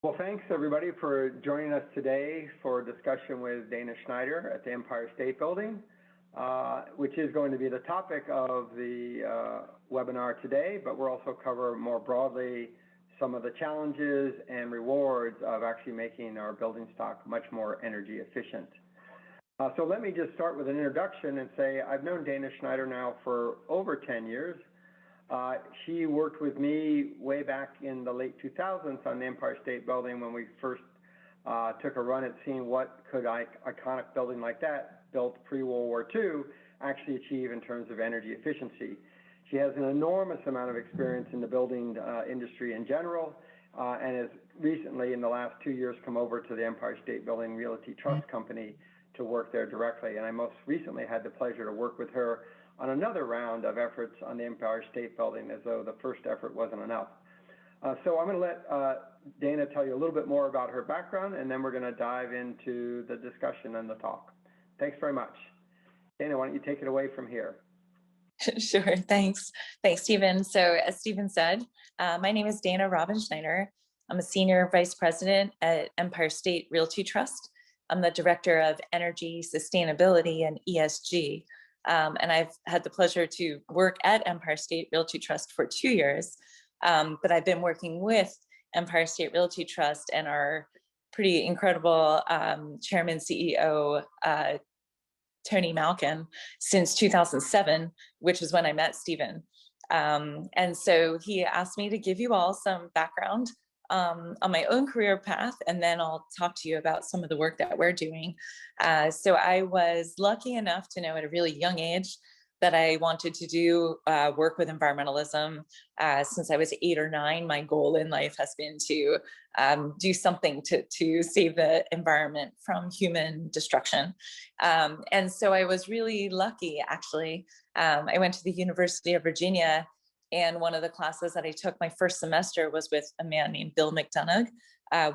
Well, thanks everybody for joining us today for a discussion with Dana Schneider at the Empire State Building, which is going to be the topic of the webinar today, but we'll also cover more broadly some of the challenges and rewards of actually making our building stock much more energy efficient. So let me just start with an introduction and say I've known Dana Schneider now for over 10 years. She worked with me way back in the late 2000s on the Empire State Building when we first took a run at seeing what could an iconic building like that, built pre-World War II, actually achieve in terms of energy efficiency. She has an enormous amount of experience in the building industry in general, and has recently, in the last 2 years, come over to the Empire State Building Realty Trust Company to work there directly. And I most recently had the pleasure to work with her on another round of efforts on the Empire State Building, as though the first effort wasn't enough. So I'm going to let Dana tell you a little bit more about her background, and then we're going to dive into the discussion and the talk. Thanks very much. Dana, why don't you take it away from here? Sure, thanks. Thanks, Stephen. So as Stephen said, my name is Dana Robin Schneider. I'm a Senior Vice President at Empire State Realty Trust. I'm the Director of Energy, Sustainability, and ESG. And I've had the pleasure to work at Empire State Realty Trust for 2 years, but I've been working with Empire State Realty Trust and our pretty incredible Chairman, CEO, Tony Malkin, since 2007, which is when I met Stephen. And so he asked me to give you all some background on my own career path, and then I'll talk to you about some of the work that we're doing. So I was lucky enough to know at a really young age that I wanted to do work with environmentalism. Since I was 8 or 9, my goal in life has been to do something to save the environment from human destruction. And so I was really lucky, actually. I went to the University of Virginia, and one of the classes that I took my first semester was with a man named Bill McDonough.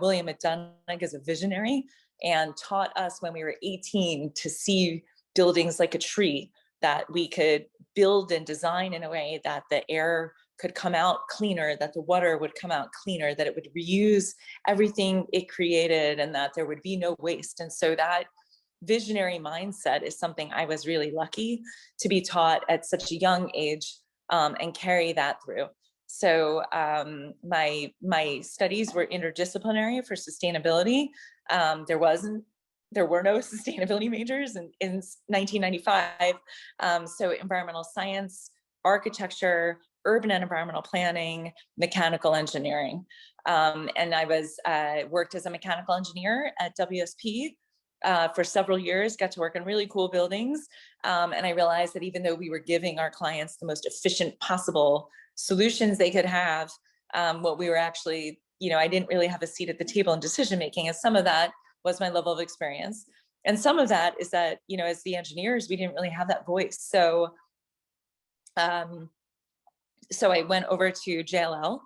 William McDonough is a visionary and taught us when we were 18 to see buildings like a tree, that we could build and design in a way that the air could come out cleaner, that the water would come out cleaner, that it would reuse everything it created, and that there would be no waste. And so that visionary mindset is something I was really lucky to be taught at such a young age, and carry that through. So my studies were interdisciplinary for sustainability. There were no sustainability majors in 1995. So environmental science, architecture, urban and environmental planning, mechanical engineering. And I worked as a mechanical engineer at WSP for several years, got to work in really cool buildings. And I realized that even though we were giving our clients the most efficient possible solutions they could have, what we were actually, I didn't really have a seat at the table in decision making, and some of that was my level of experience. And some of that is that, as the engineers, we didn't really have that voice. So I went over to JLL,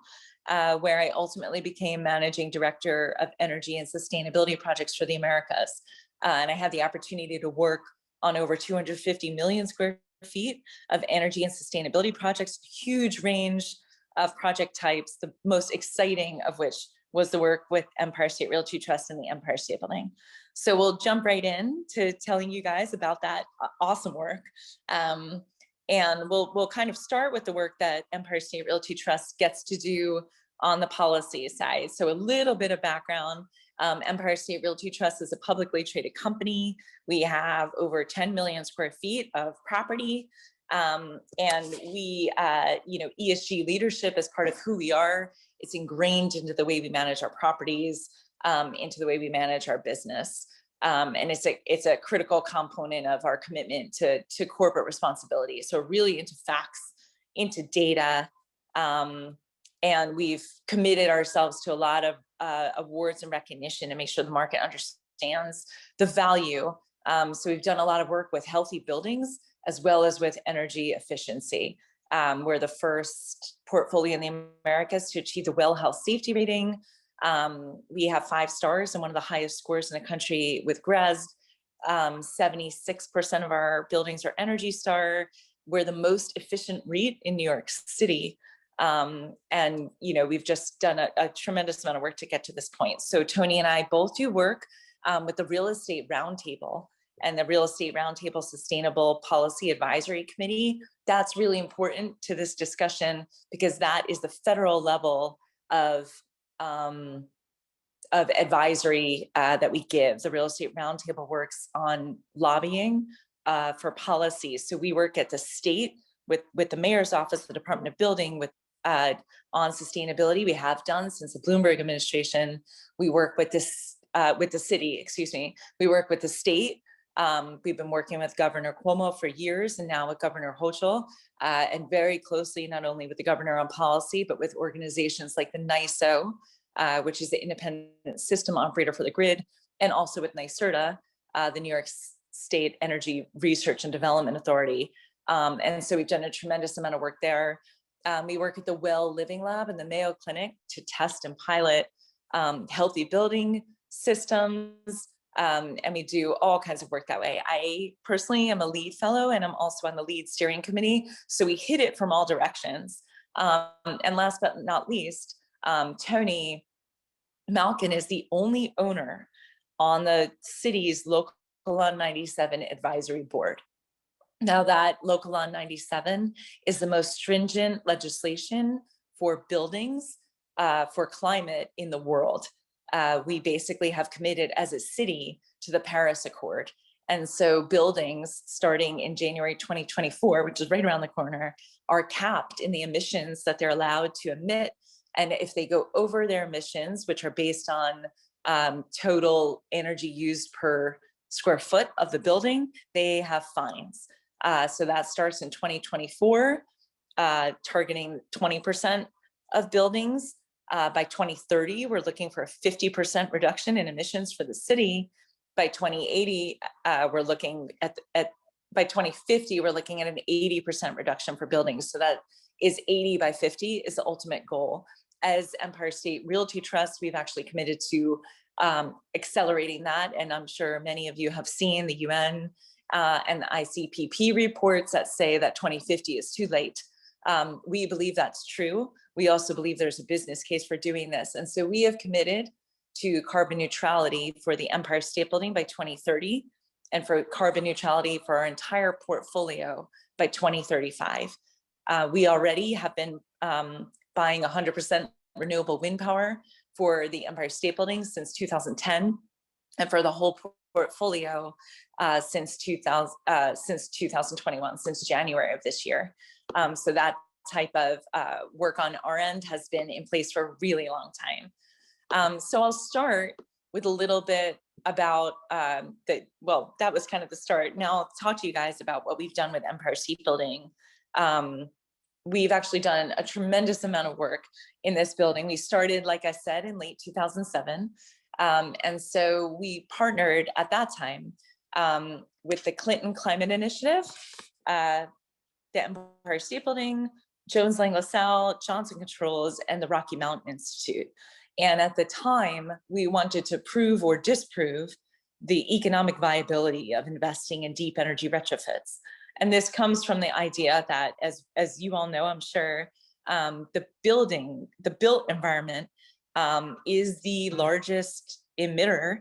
where I ultimately became managing director of energy and sustainability projects for the Americas. And I had the opportunity to work on over 250 million square feet of energy and sustainability projects, huge range of project types, the most exciting of which was the work with Empire State Realty Trust and the Empire State Building. So we'll jump right in to telling you guys about that awesome work. And we'll kind of start with the work that Empire State Realty Trust gets to do on the policy side. So a little bit of background. Empire State Realty Trust is a publicly traded company. We have over 10 million square feet of property. And we, ESG leadership is part of who we are. It's ingrained into the way we manage our properties, into the way we manage our business. And it's a critical component of our commitment to corporate responsibility. So really into facts, into data, and we've committed ourselves to a lot of awards and recognition to make sure the market understands the value. So we've done a lot of work with healthy buildings as well as with energy efficiency. We're the first portfolio in the Americas to achieve the WELL Health Safety Rating. We have 5 stars and one of the highest scores in the country with GRESB. 76% of our buildings are Energy Star. We're the most efficient REIT in New York City. And, we've just done a tremendous amount of work to get to this point. So Tony and I both do work with the Real Estate Roundtable and the Real Estate Roundtable Sustainable Policy Advisory Committee. That's really important to this discussion because that is the federal level of advisory that we give. The Real Estate Roundtable works on lobbying for policies. So we work at the state with the mayor's office, the Department of Building, with on sustainability. We have done since the Bloomberg administration. We work with the city, excuse me. We work with the state. We've been working with Governor Cuomo for years and now with Governor Hochul, and very closely, not only with the governor on policy, but with organizations like the NYSO, which is the Independent System Operator for the Grid, and also with NYSERDA, the New York State Energy Research and Development Authority. And so we've done a tremendous amount of work there. We work at the Well Living Lab and the Mayo Clinic to test and pilot healthy building systems. And we do all kinds of work that way. I personally am a lead fellow and I'm also on the lead steering committee. So we hit it from all directions. And last but not least, Tony Malkin is the only owner on the city's Local Law 97 advisory board. Now that Local Law 97 is the most stringent legislation for buildings for climate in the world. We basically have committed as a city to the Paris Accord. And so buildings starting in January 2024, which is right around the corner, are capped in the emissions that they're allowed to emit. And if they go over their emissions, which are based on total energy used per square foot of the building, they have fines. So that starts in 2024, targeting 20% of buildings. By 2030, we're looking for a 50% reduction in emissions for the city. By 2080, we're looking by 2050, we're looking at an 80% reduction for buildings. So that is 80 by 50 is the ultimate goal. As Empire State Realty Trust, we've actually committed to accelerating that. And I'm sure many of you have seen the UN and the ICPP reports that say that 2050 is too late. We believe that's true. We also believe there's a business case for doing this. And so we have committed to carbon neutrality for the Empire State Building by 2030 and for carbon neutrality for our entire portfolio by 2035. We already have been buying 100% renewable wind power for the Empire State Building since 2010, and for the whole portfolio since 2021, since January of this year. So that type of work on our end has been in place for a really long time. So I'll start with a little bit about that was kind of the start. Now I'll talk to you guys about what we've done with Empire State Building. We've actually done a tremendous amount of work in this building. We started, like I said, in late 2007. And so we partnered at that time with the Clinton Climate Initiative, the Empire State Building, Jones Lang LaSalle, Johnson Controls, and the Rocky Mountain Institute. And at the time, we wanted to prove or disprove the economic viability of investing in deep energy retrofits. And this comes from the idea that, as you all know, I'm sure, the built environment is the largest emitter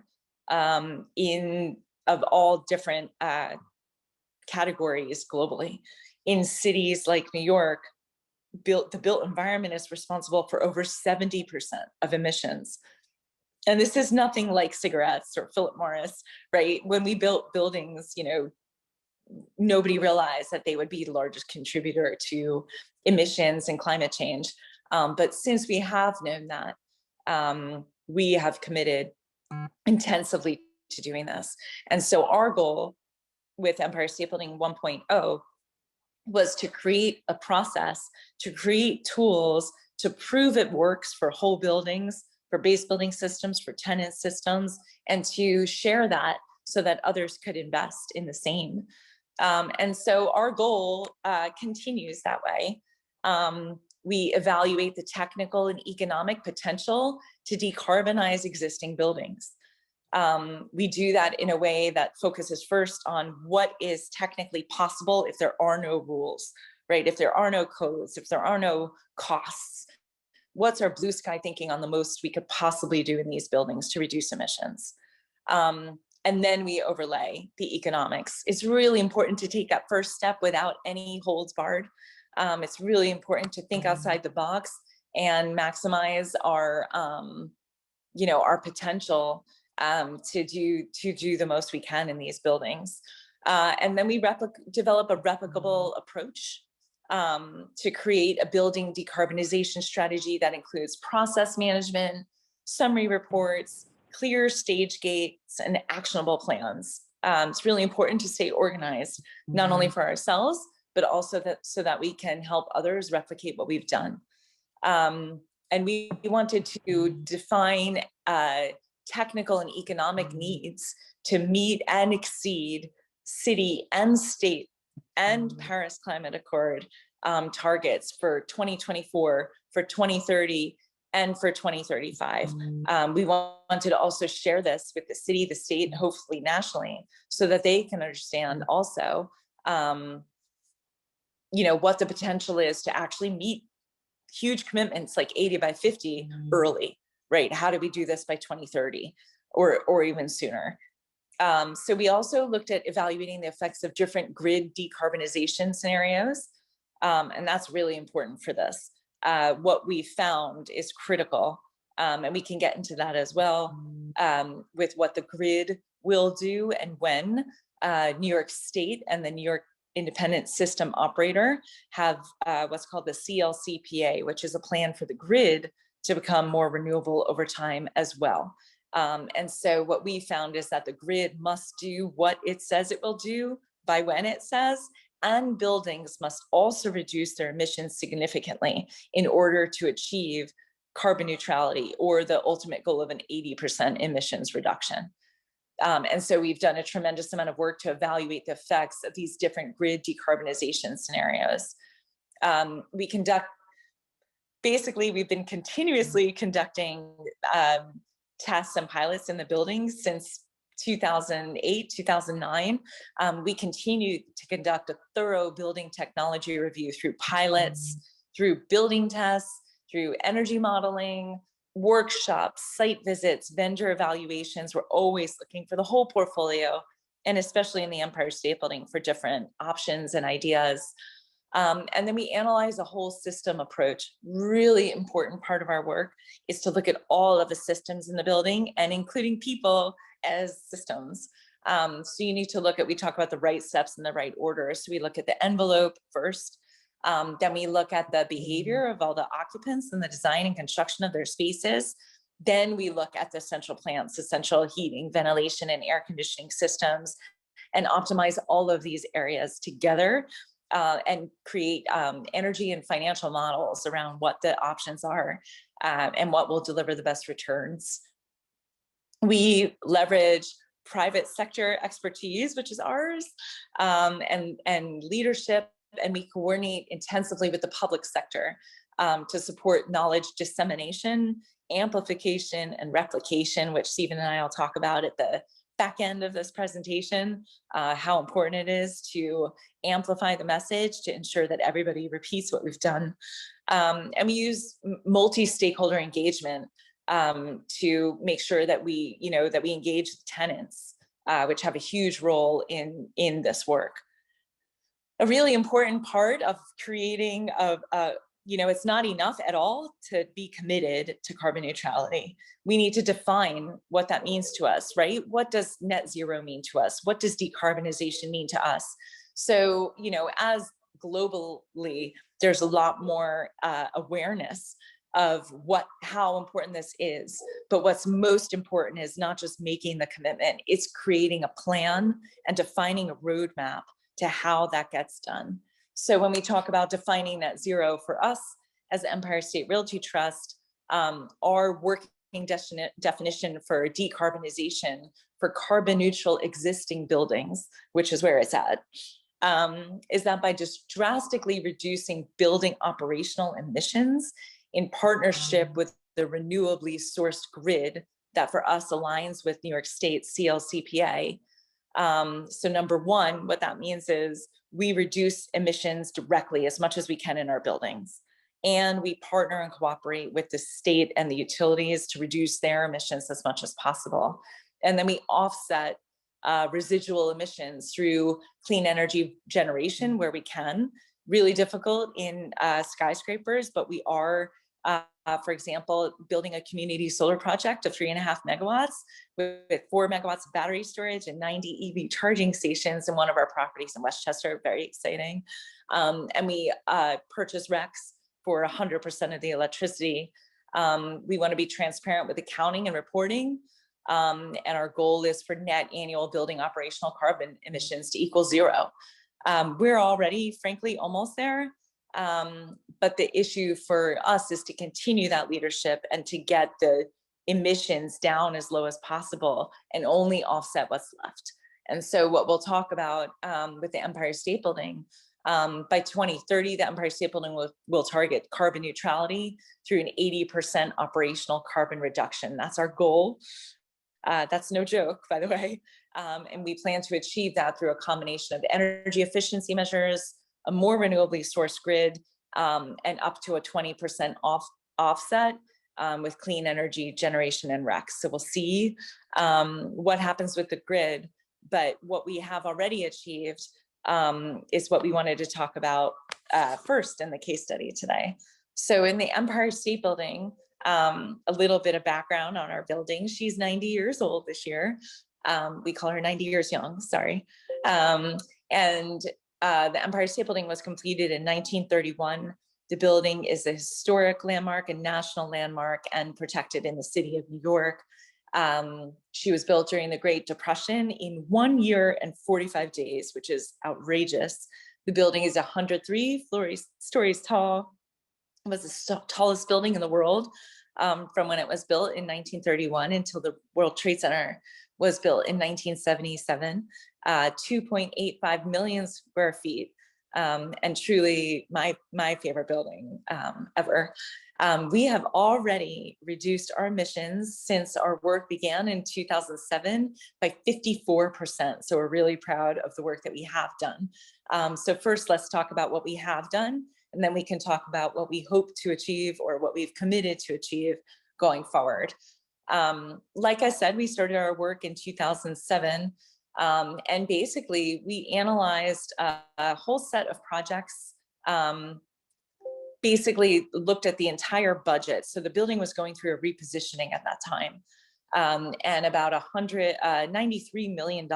of all different categories globally. In cities like New York, the built environment is responsible for over 70% of emissions. And this is nothing like cigarettes or Philip Morris, right? When we built buildings, nobody realized that they would be the largest contributor to emissions and climate change. But since we have known that, we have committed intensively to doing this. And so our goal with Empire State Building 1.0 was to create a process, to create tools to prove it works for whole buildings, for base building systems, for tenant systems, and to share that so that others could invest in the same. And so our goal continues that way. We evaluate the technical and economic potential to decarbonize existing buildings. We do that in a way that focuses first on what is technically possible if there are no rules, right? If there are no codes, if there are no costs, what's our blue sky thinking on the most we could possibly do in these buildings to reduce emissions? And then we overlay the economics. It's really important to take that first step without any holds barred. It's really important to think outside the box and maximize our, our potential to do the most we can in these buildings. And then we develop a replicable approach to create a building decarbonization strategy that includes process management, summary reports, clear stage gates, and actionable plans. It's really important to stay organized, not only for ourselves, but also so that we can help others replicate what we've done. And we wanted to define technical and economic needs to meet and exceed city and state and Paris Climate Accord targets for 2024, for 2030, and for 2035. We wanted to also share this with the city, the state, and hopefully nationally, so that they can understand also, what the potential is to actually meet huge commitments like 80 by 50 early, right? How do we do this by 2030 or even sooner? So we also looked at evaluating the effects of different grid decarbonization scenarios. And that's really important for this. What we found is critical, and we can get into that as well, with what the grid will do and when. New York State and the New York Independent System Operator have what's called the CLCPA, which is a plan for the grid to become more renewable over time as well. And so what we found is that the grid must do what it says it will do by when it says, and buildings must also reduce their emissions significantly in order to achieve carbon neutrality, or the ultimate goal of an 80% emissions reduction. And so we've done a tremendous amount of work to evaluate the effects of these different grid decarbonization scenarios. We've been continuously conducting tests and pilots in the buildings since 2008, 2009. We continue to conduct a thorough building technology review through pilots, through building tests, through energy modeling, workshops, site visits, vendor evaluations. We're always looking for the whole portfolio, and especially in the Empire State Building, for different options and ideas. And then we analyze a whole system approach. Really important part of our work is to look at all of the systems in the building, and including people as systems. So you need to look at, we talk about the right steps in the right order. So we look at the envelope first. Then we look at the behavior of all the occupants and the design and construction of their spaces. Then we look at the central plants, the central heating, ventilation, and air conditioning systems, and optimize all of these areas together, and create energy and financial models around what the options are, and what will deliver the best returns. We leverage private sector expertise, which is ours, and leadership, and we coordinate intensively with the public sector to support knowledge dissemination, amplification, and replication, which Stephen and I will talk about at the back end of this presentation, how important it is to amplify the message to ensure that everybody repeats what we've done. And we use multi-stakeholder engagement to make sure that we engage the tenants, which have a huge role in this work. A really important part of creating it's not enough at all to be committed to carbon neutrality. We need to define what that means to us, right? What does net zero mean to us? What does decarbonization mean to us? So, as globally, there's a lot more awareness of how important this is. But what's most important is not just making the commitment, it's creating a plan and defining a roadmap to how that gets done. So when we talk about defining net zero for us as Empire State Realty Trust, our working definition for decarbonization for carbon neutral existing buildings, which is where it's at, is that by just drastically reducing building operational emissions in partnership with the renewably sourced grid that for us aligns with New York State CLCPA, So number one, what that means is we reduce emissions directly as much as we can in our buildings. And we partner and cooperate with the state and the utilities to reduce their emissions as much as possible. And then we offset residual emissions through clean energy generation where we can. Really difficult in skyscrapers, but we are, for example, building a community solar project of 3.5 megawatts with 4 megawatts of battery storage and 90 EV charging stations in one of our properties in Westchester. Very exciting. And we purchase RECs for 100% of the electricity. We want to be transparent with accounting and reporting. And our goal is for net annual building operational carbon emissions to equal 0. We're already, frankly, almost there. But the issue for us is to continue that leadership and to get the emissions down as low as possible and only offset what's left. And so what we'll talk about with the Empire State Building, by 2030, the Empire State Building will target carbon neutrality through an 80% operational carbon reduction. That's our goal. That's no joke, by the way. And we plan to achieve that through a combination of energy efficiency measures, a more renewably sourced grid, and up to a 20% offset with clean energy generation and RECs. So we'll see what happens with the grid. But what we have already achieved is what we wanted to talk about first in the case study today. So in the Empire State Building, a little bit of background on our building. She's 90 years old this year. We call her 90 years young, sorry. And the Empire State Building was completed in 1931. The building is a historic landmark, a national landmark, and protected in the city of New York. She was built during the Great Depression in 1 year and 45 days, which is outrageous. The building is 103 stories tall. It was the tallest building in the world from when it was built in 1931 until the World Trade Center was built in 1977. 2.85 million square feet, and truly my favorite building ever. We have already reduced our emissions since our work began in 2007 by 54%. So we're really proud of the work that we have done. So first, let's talk about what we have done, and then we can talk about what we hope to achieve or what we've committed to achieve going forward. Like I said, we started our work in 2007. And basically, we analyzed a whole set of projects, basically looked at the entire budget. So the building was going through a repositioning at that time. And about $93 million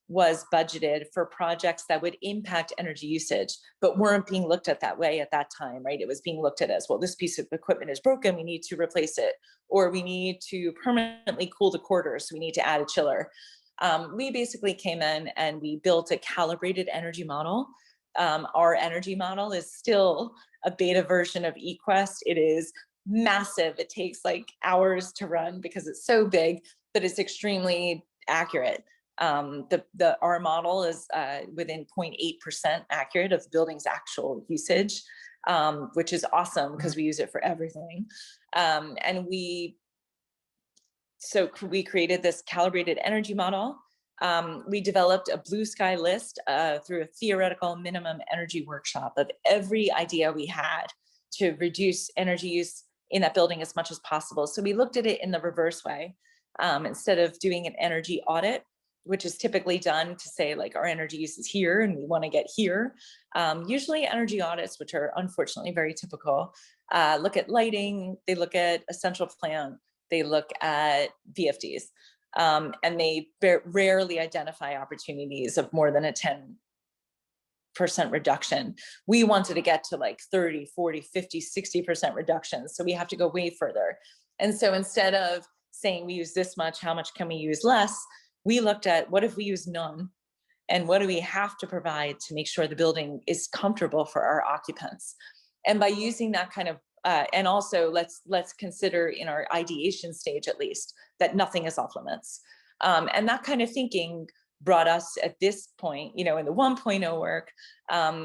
was budgeted for projects that would impact energy usage, but weren't being looked at that way at that time, right? It was being looked at as, well, this piece of equipment is broken, we need to replace it, or we need to permanently cool the quarters, so we need to add a chiller. We basically came in and we built a calibrated energy model. Our energy model is still a beta version of eQuest. It is massive. It takes like hours to run because it's so big, but it's extremely accurate. Our model is within 0.8% accurate of the building's actual usage, which is awesome because we use it for everything. And we created this calibrated energy model. We developed a blue sky list through a theoretical minimum energy workshop of every idea we had to reduce energy use in that building as much as possible. So we looked at it in the reverse way. Instead of doing an energy audit, which is typically done to say like our energy use is here and we want to get here. Usually energy audits, which are unfortunately very typical, look at lighting, they look at essential plant, they look at VFDs, and they rarely identify opportunities of more than a 10% reduction. We wanted to get to like 30, 40, 50, 60% reductions. So we have to go way further. And so instead of saying we use this much, how much can we use less? We looked at what if we use none, and what do we have to provide to make sure the building is comfortable for our occupants? And by using that kind of, and also let's consider in our ideation stage at least that nothing is off limits. And that kind of thinking brought us at this point, in the 1.0 work,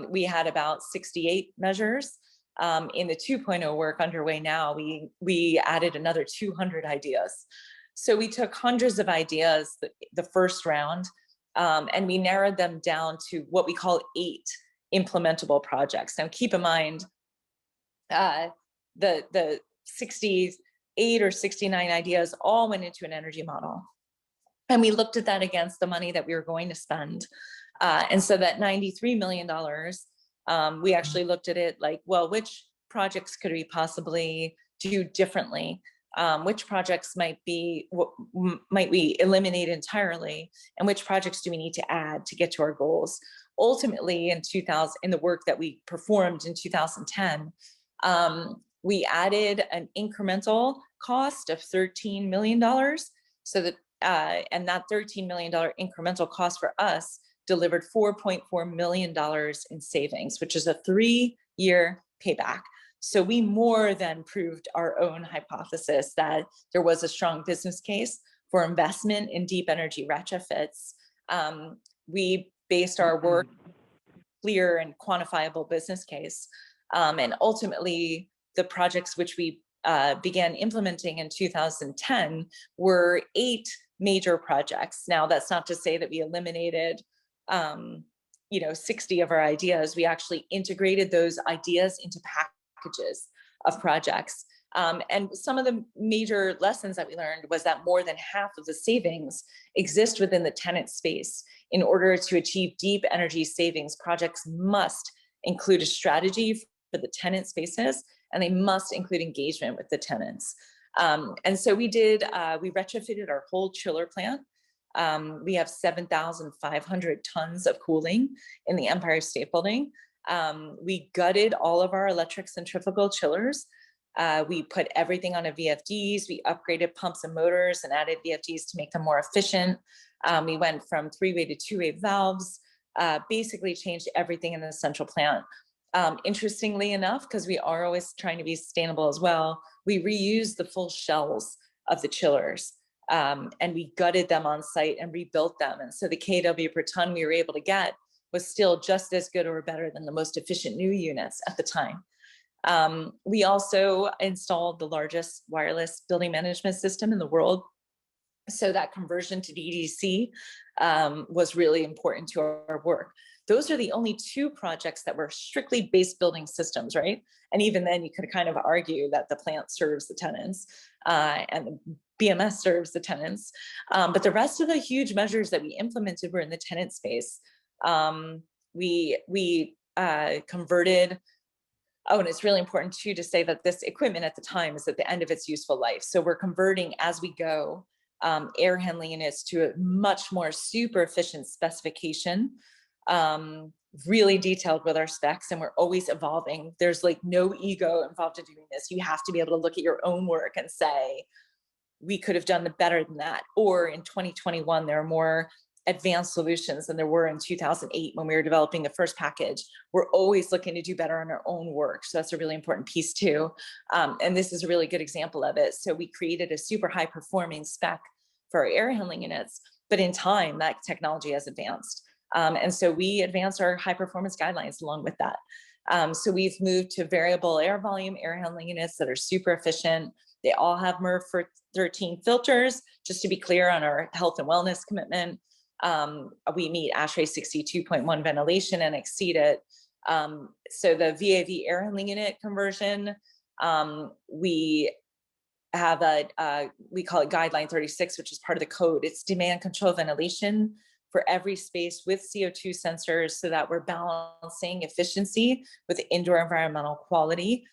we had about 68 measures. In the 2.0 work underway now, we added another 200 ideas. So we took hundreds of ideas the first round, And we narrowed them down to what we call 8 implementable projects. Now, keep in mind, the 68 or 69 ideas all went into an energy model. And we looked at that against the money that we were going to spend. And so that $93 million, we actually looked at it like, well, which projects could we possibly do differently? Which projects might we eliminate entirely, and which projects do we need to add to get to our goals? Ultimately, in the work that we performed in 2010, we added an incremental cost of $13 million. So that and that $13 million incremental cost for us delivered $4.4 million in savings, which is a 3-year payback. So we more than proved our own hypothesis that there was a strong business case for investment in deep energy retrofits. We based our work clear and quantifiable business case. And ultimately, the projects which we began implementing in 2010 were 8 major projects. Now, that's not to say that we eliminated 60 of our ideas. We actually integrated those ideas into packages of projects. And some of the major lessons that we learned was that more than half of the savings exist within the tenant space. In order to achieve deep energy savings, projects must include a strategy for the tenant spaces, and they must include engagement with the tenants. And so we retrofitted our whole chiller plant. We have 7,500 tons of cooling in the Empire State Building. We gutted all of our electric centrifugal chillers. We put everything on a VFDs. We upgraded pumps and motors and added VFDs to make them more efficient. We went from 3-way to 2-way valves, basically changed everything in the central plant. Interestingly enough, because we are always trying to be sustainable as well, we reused the full shells of the chillers, and we gutted them on site and rebuilt them. And so the kW per ton we were able to get was still just as good or better than the most efficient new units at the time. We also installed the largest wireless building management system in the world. So that conversion to DDC was really important to our work. Those are the only 2 projects that were strictly base building systems, right? And even then you could kind of argue that the plant serves the tenants and the BMS serves the tenants. But the rest of the huge measures that we implemented were in the tenant space. We converted. Oh, and it's really important too to say that this equipment at the time is at the end of its useful life. So we're converting as we go air handling units to a much more super efficient specification, really detailed with our specs, and we're always evolving. There's like no ego involved in doing this. You have to be able to look at your own work and say, we could have done better than that. Or in 2021, there are more advanced solutions than there were in 2008 when we were developing the first package. We're always looking to do better on our own work. So that's a really important piece too. And this is a really good example of it. So we created a super high performing spec for our air handling units, but in time that technology has advanced. And so we advanced our high performance guidelines along with that. So we've moved to variable air volume air handling units that are super efficient. They all have MERV 13 filters, just to be clear on our health and wellness commitment. We meet ASHRAE 62.1 ventilation and exceed it. So the VAV air handling unit conversion, we have we call it guideline 36, which is part of the code. It's demand control ventilation for every space with CO2 sensors so that we're balancing efficiency with indoor environmental quality,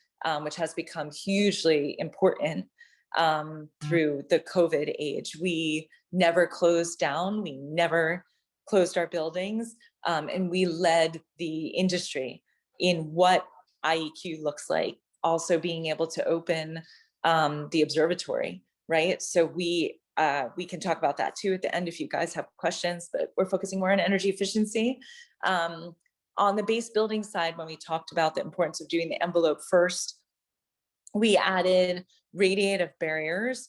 which has become hugely important through the COVID age. We never closed down, we never closed our buildings, and we led the industry in what IEQ looks like, also being able to open the observatory, right? So we can talk about that too at the end if you guys have questions, but we're focusing more on energy efficiency. On the base building side, when we talked about the importance of doing the envelope first, we added radiative barriers,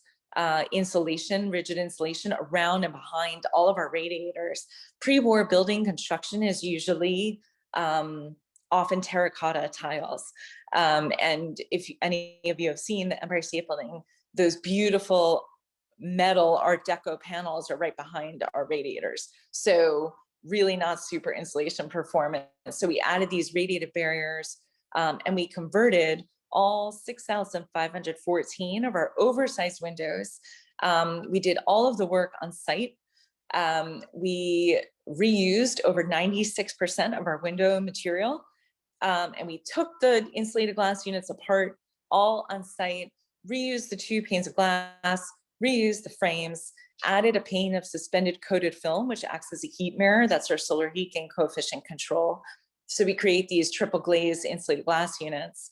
insulation, rigid insulation around and behind all of our radiators. Pre-war building construction is usually often terracotta tiles. And if any of you have seen the Empire State Building, those beautiful metal Art Deco panels are right behind our radiators. So really not super insulation performance. So we added these radiative barriers, and we converted all 6,514 of our oversized windows. We did all of the work on site. We reused over 96% of our window material, and we took the insulated glass units apart all on site, reused the 2 panes of glass, reused the frames, added a pane of suspended coated film, which acts as a heat mirror. That's our solar heat gain coefficient control. So we create these triple glazed insulated glass units,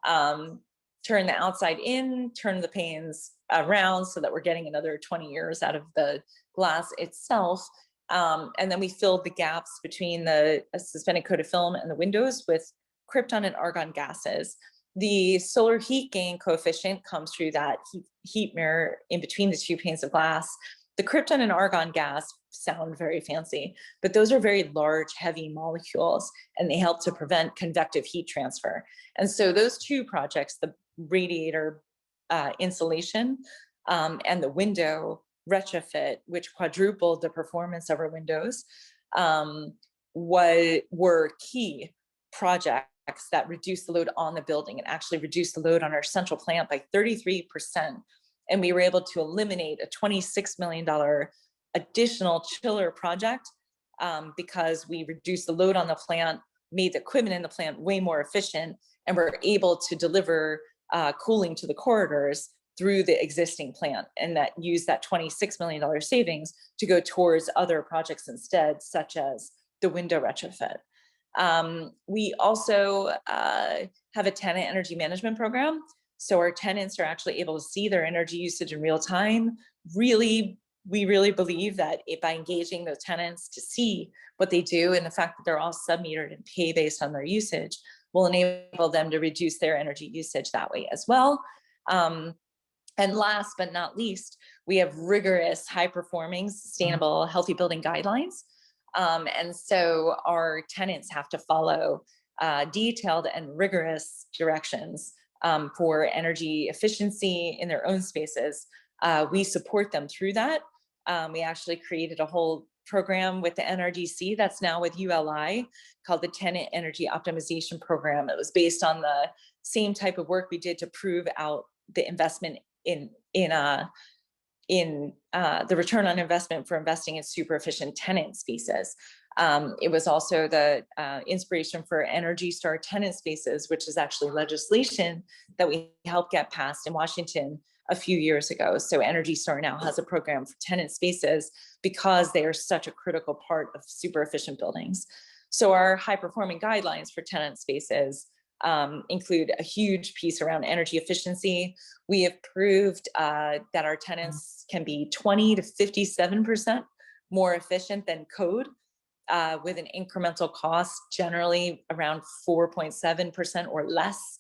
turn the outside in, turn the panes around so that we're getting another 20 years out of the glass itself. And then we filled the gaps between the suspended coated film and the windows with krypton and argon gases. The solar heat gain coefficient comes through that heat mirror in between the 2 panes of glass. The krypton and argon gas sound very fancy, but those are very large, heavy molecules, and they help to prevent convective heat transfer. And so those 2 projects, the radiator insulation and the window retrofit, which quadrupled the performance of our windows, were key projects that reduced the load on the building and actually reduced the load on our central plant by 33%. And we were able to eliminate a $26 million additional chiller project because we reduced the load on the plant, made the equipment in the plant way more efficient, and we're able to deliver cooling to the corridors through the existing plant, and that use that $26 million savings to go towards other projects instead, such as the window retrofit. We also have a tenant energy management program. So our tenants are actually able to see their energy usage in real time. We really believe that by engaging those tenants to see what they do, and the fact that they're all sub-metered and pay based on their usage, will enable them to reduce their energy usage that way as well. And last but not least, we have rigorous, high-performing, sustainable, healthy building guidelines. And so our tenants have to follow detailed and rigorous directions for energy efficiency in their own spaces. We support them through that. We actually created a whole program with the NRDC that's now with ULI called the Tenant Energy Optimization Program. It was based on the same type of work we did to prove out the investment in the return on investment for investing in super efficient tenant spaces. It was also the inspiration for Energy Star tenant spaces, which is actually legislation that we helped get passed in Washington a few years ago. So Energy Star now has a program for tenant spaces because they are such a critical part of super efficient buildings. So our high performing guidelines for tenant spaces include a huge piece around energy efficiency. We have proved that our tenants can be 20 to 57% more efficient than code with an incremental cost generally around 4.7% or less,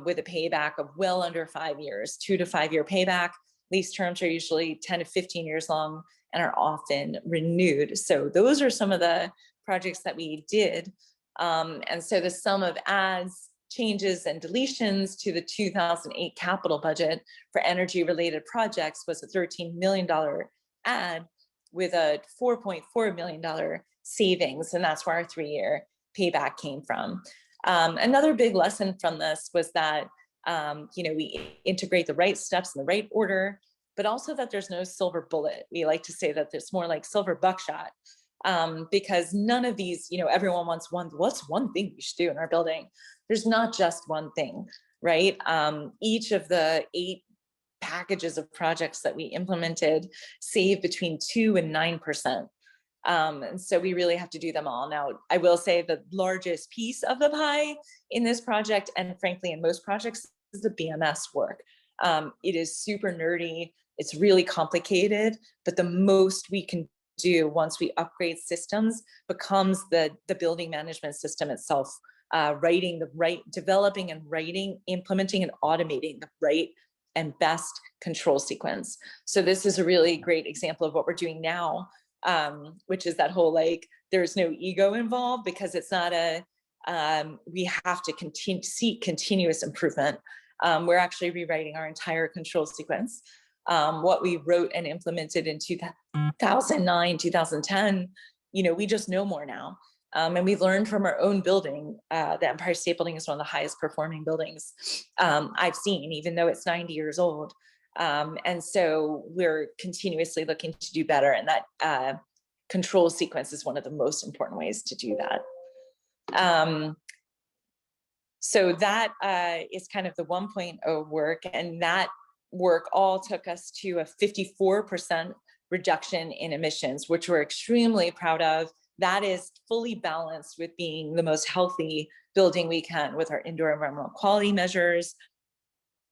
with a payback of well under 5 years, 2 to 5 year payback. Lease terms are usually 10 to 15 years long and are often renewed. So those are some of the projects that we did. And so the sum of adds, changes, and deletions to the 2008 capital budget for energy related projects was a $13 million add with a $4.4 million savings. And that's where our 3-year payback came from. Another big lesson from this was that, we integrate the right steps in the right order, but also that there's no silver bullet. We like to say that there's more like silver buckshot. Because none of these, everyone wants what's one thing we should do in our building? There's not just one thing, right? Each of the 8 packages of projects that we implemented save between 2 and 9%. And so we really have to do them all. Now, I will say the largest piece of the pie in this project, and frankly, in most projects, is the BMS work. It is super nerdy. It's really complicated, but the most we can do once we upgrade systems becomes the building management system itself, developing and writing, implementing and automating the right and best control sequence. So this is a really great example of what we're doing now, which is that whole, there's no ego involved, because it's not we have to seek continuous improvement. We're actually rewriting our entire control sequence. what we wrote and implemented in 2009, 2010, we just know more now. And we learned from our own building. The Empire State Building is one of the highest performing buildings I've seen, even though it's 90 years old. And so we're continuously looking to do better. And that control sequence is one of the most important ways to do that. So that is kind of the 1.0 work. And that work all took us to a 54% reduction in emissions, which we're extremely proud of. That is fully balanced with being the most healthy building we can with our indoor environmental quality measures,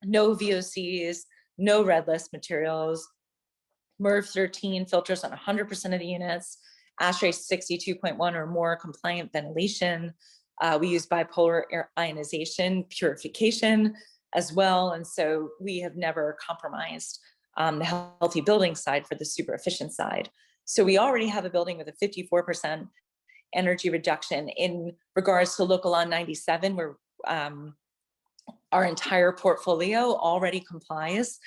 no VOCs, no red list materials, MERV 13 filters on 100% of the units, ASHRAE 62.1 or more compliant ventilation. We use bipolar ionization purification as well. And so we have never compromised the healthy building side for the super efficient side. So we already have a building with a 54% energy reduction. In regards to Local Law 97, where our entire portfolio already complies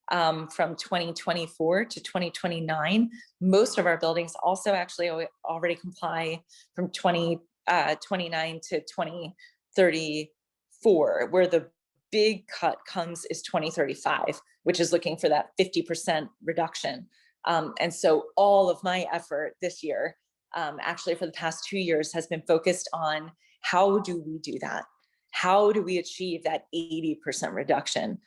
from 2024 to 2029. Most of our buildings also actually already comply from 2029 to 2034, where the big cut comes is 2035, which is looking for that 50% reduction. And so all of my effort this year, actually for the past 2 years, has been focused on how do we do that? How do we achieve that 80% reduction?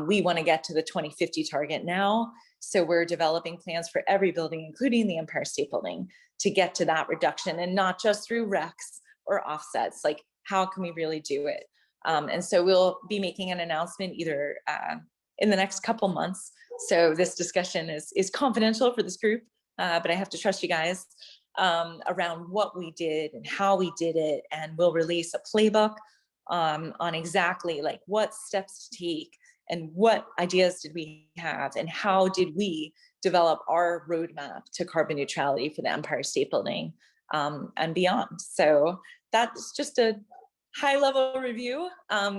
We want to get to the 2050 target now. So we're developing plans for every building, including the Empire State Building, to get to that reduction, and not just through recs or offsets. Like, how can we really do it? And so we'll be making an announcement either in the next couple months. So this discussion is confidential for this group, but I have to trust you guys around what we did and how we did it. And we'll release a playbook on exactly like what steps to take and what ideas did we have and how did we develop our roadmap to carbon neutrality for the Empire State Building and beyond. So that's just a high-level review.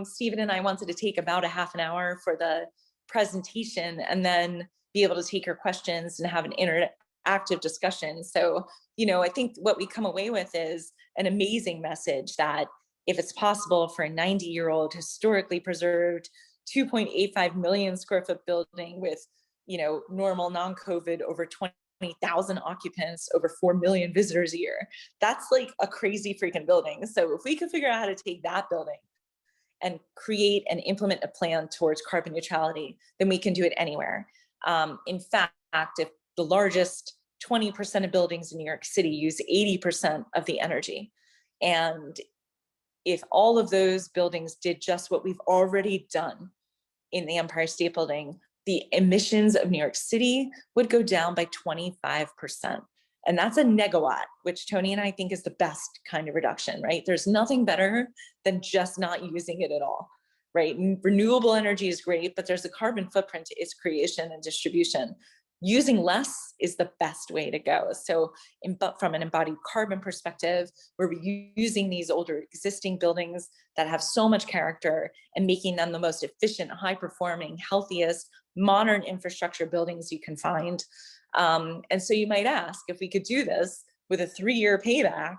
Stephen and I wanted to take about a half an hour for the presentation and then be able to take your questions and have an interactive discussion. So, I think what we come away with is an amazing message that if it's possible for a 90-year-old historically preserved 2.85 million square foot building with, normal non-COVID over 20,000 occupants, over 4 million visitors a year, that's like a crazy freaking building. So if we could figure out how to take that building and create and implement a plan towards carbon neutrality, then we can do it anywhere. In fact, if the largest 20% of buildings in New York City use 80% of the energy, and if all of those buildings did just what we've already done in the Empire State Building, the emissions of New York City would go down by 25%. And that's a negawatt, which Tony and I think is the best kind of reduction, right? There's nothing better than just not using it at all, right? And renewable energy is great, but there's a carbon footprint to its creation and distribution. Using less is the best way to go. So from an embodied carbon perspective, we're using these older existing buildings that have so much character and making them the most efficient, high-performing, healthiest, modern infrastructure buildings you can find. And so you might ask, if we could do this with a 3-year payback,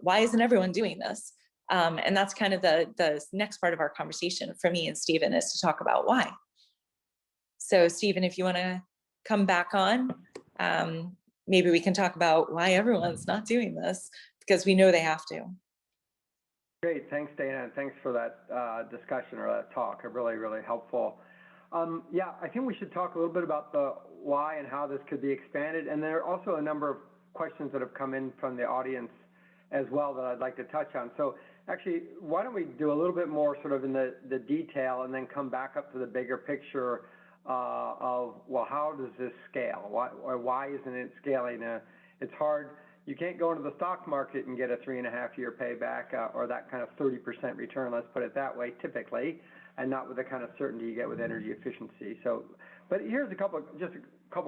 why isn't everyone doing this? And that's kind of the next part of our conversation for me and Stephen, is to talk about why. So Stephen, if you want to come back on, maybe we can talk about why everyone's not doing this, because we know they have to. Great, thanks Dana, and thanks for that discussion or that talk. Really, really helpful. Yeah, I think we should talk a little bit about the why and how this could be expanded. And there are also a number of questions that have come in from the audience as well that I'd like to touch on. So actually, why don't we do a little bit more sort of in the detail and then come back up to the bigger picture of, well, how does this scale? Why isn't it scaling? It's hard. You can't go into the stock market and get a 3.5-year payback or that kind of 30% return, let's put it that way, typically, and not with the kind of certainty you get with energy efficiency. So, but here's a couple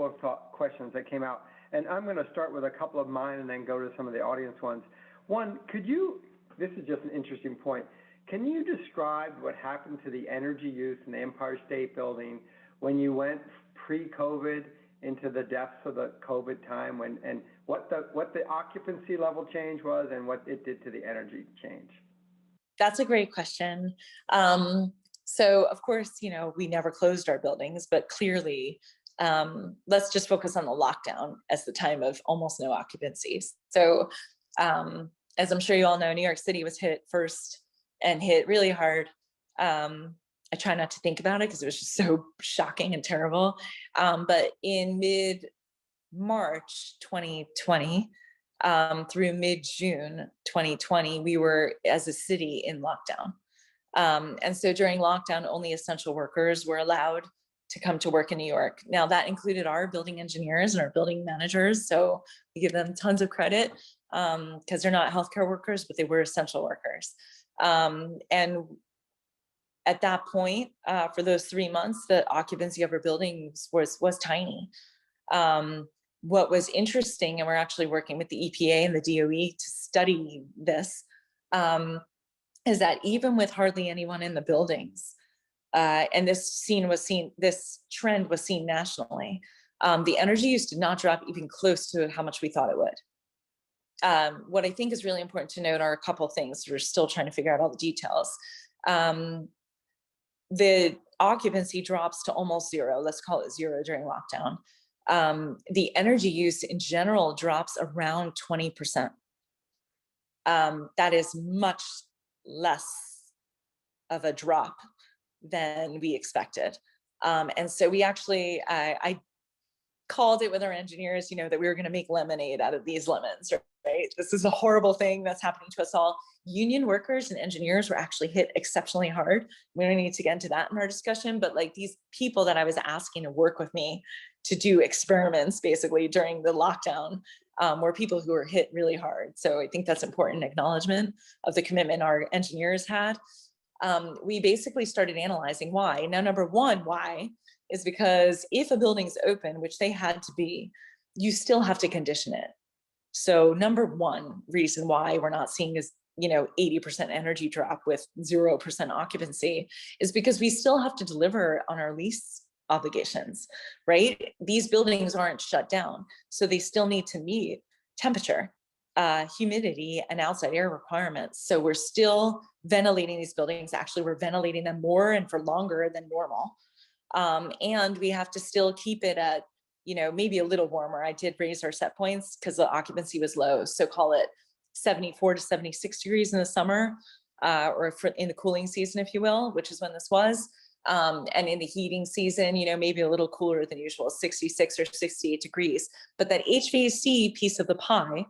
of questions that came out, and I'm going to start with a couple of mine and then go to some of the audience ones. One, this is just an interesting point, can you describe what happened to the energy use in the Empire State Building when you went pre-COVID into the depths of the COVID time, and what the occupancy level change was and what it did to the energy change? That's a great question. So of course, we never closed our buildings, but clearly, let's just focus on the lockdown as the time of almost no occupancies. So as I'm sure you all know, New York City was hit first and hit really hard. I try not to think about it because it was just so shocking and terrible. But in mid-March 2020 through mid-June 2020, we were, as a city, in lockdown. And so during lockdown, only essential workers were allowed to come to work in New York. Now that included our building engineers and our building managers. So we give them tons of credit because they're not healthcare workers, but they were essential workers. And at that point, for those 3 months, the occupancy of our buildings was tiny. What was interesting, and we're actually working with the EPA and the DOE to study this, is that even with hardly anyone in the buildings, and this trend was seen nationally, the energy use did not drop even close to how much we thought it would. What I think is really important to note are a couple things. We're still trying to figure out all the details. The occupancy drops to almost zero. Let's call it zero during lockdown. The energy use in general drops around 20%. That is much less of a drop than we expected. And so we actually, I called it with our engineers, that we were going to make lemonade out of these lemons, right? This is a horrible thing that's happening to us all. Union workers and engineers were actually hit exceptionally hard. We don't need to get into that in our discussion, but like these people that I was asking to work with me to do experiments basically during the lockdown were people who were hit really hard. So I think that's important acknowledgement of the commitment our engineers had. We basically started analyzing why. Now, number one, why is because if a building's open, which they had to be, you still have to condition it. So number one reason why we're not seeing is 80% energy drop with 0% occupancy is because we still have to deliver on our lease obligations, right? These buildings aren't shut down, so they still need to meet temperature, humidity, and outside air requirements. So we're still ventilating these buildings. Actually, we're ventilating them more and for longer than normal. And we have to still keep it at, maybe a little warmer. I did raise our set points because the occupancy was low. So call it 74 to 76 degrees in the summer, or in the cooling season, if you will, which is when this was. And in the heating season, maybe a little cooler than usual, 66 or 68 degrees. But that HVAC piece of the pie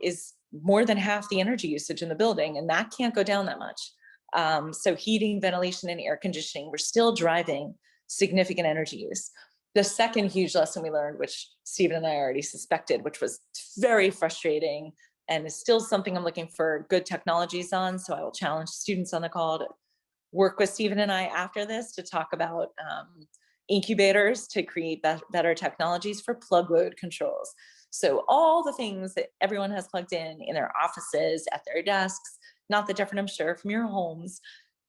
is more than half the energy usage in the building, and that can't go down that much. So heating, ventilation, and air conditioning, we're still driving significant energy use. The second huge lesson we learned, which Stephen and I already suspected, which was very frustrating and is still something I'm looking for good technologies on. So I will challenge students on the call to work with Stephen and I after this to talk about incubators to create better technologies for plug load controls. So all the things that everyone has plugged in their offices, at their desks, not that different, I'm sure, from your homes,